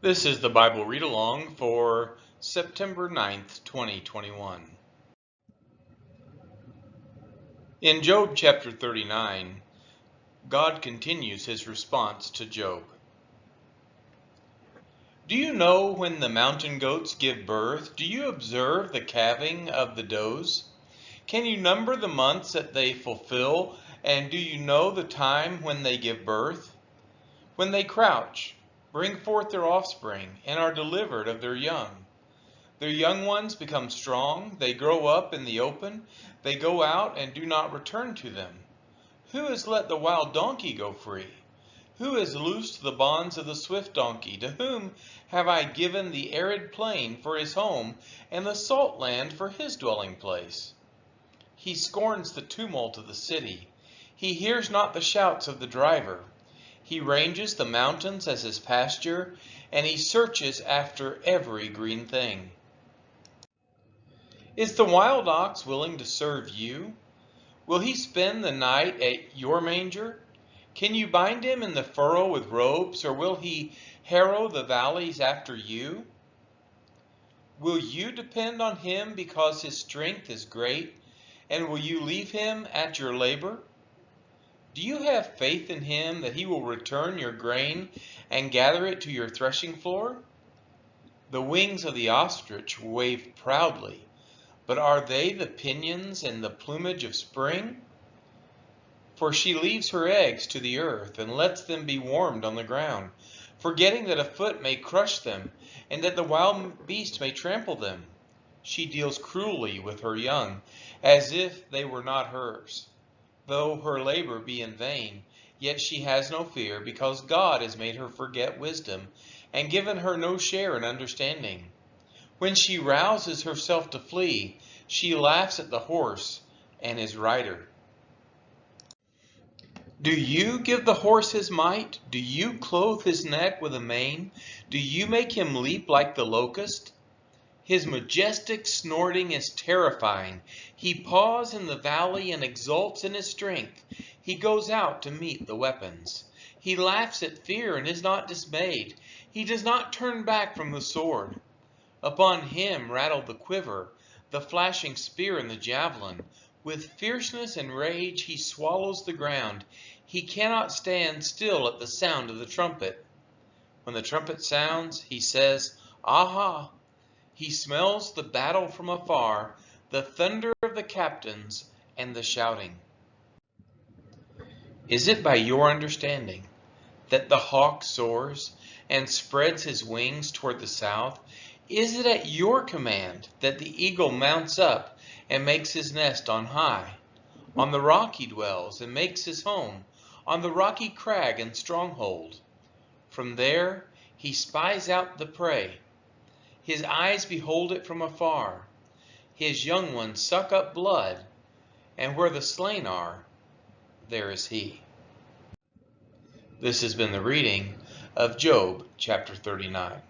This is the Bible Read Along for September 9th, 2021. In Job chapter 39, God continues his response to Job. Do you know when the mountain goats give birth? Do you observe the calving of the does? Can you number the months that they fulfill? And do you know the time when they give birth? When they crouch, bring forth their offspring, and are delivered of their young. Their young ones become strong, they grow up in the open, they go out and do not return to them. Who has let the wild donkey go free? Who has loosed the bonds of the swift donkey? To whom have I given the arid plain for his home, and the salt land for his dwelling place? He scorns the tumult of the city. He hears not the shouts of the driver. He ranges the mountains as his pasture, and he searches after every green thing. Is the wild ox willing to serve you? Will he spend the night at your manger? Can you bind him in the furrow with ropes, or will he harrow the valleys after you? Will you depend on him because his strength is great, and will you leave him at your labor? Do you have faith in him that he will return your grain and gather it to your threshing floor? The wings of the ostrich wave proudly, but are they the pinions and the plumage of spring? For she leaves her eggs to the earth and lets them be warmed on the ground, forgetting that a foot may crush them and that the wild beast may trample them. She deals cruelly with her young, as if they were not hers. Though her labor be in vain, yet she has no fear, because God has made her forget wisdom and given her no share in understanding. When she rouses herself to flee, she laughs at the horse and his rider. Do you give the horse his might? Do you clothe his neck with a mane? Do you make him leap like the locust? His majestic snorting is terrifying. He paws in the valley and exults in his strength. He goes out to meet the weapons. He laughs at fear and is not dismayed. He does not turn back from the sword. Upon him rattle the quiver, the flashing spear and the javelin. With fierceness and rage he swallows the ground. He cannot stand still at the sound of the trumpet. When the trumpet sounds, he says, "Aha!" He smells the battle from afar, the thunder of the captains and the shouting. Is it by your understanding that the hawk soars and spreads his wings toward the south? Is it at your command that the eagle mounts up and makes his nest on high? On the rock he dwells and makes his home, on the rocky crag and stronghold. From there he spies out the prey. His eyes behold it from afar. His young ones suck up blood, and where the slain are, there is he. This has been the reading of Job chapter 39.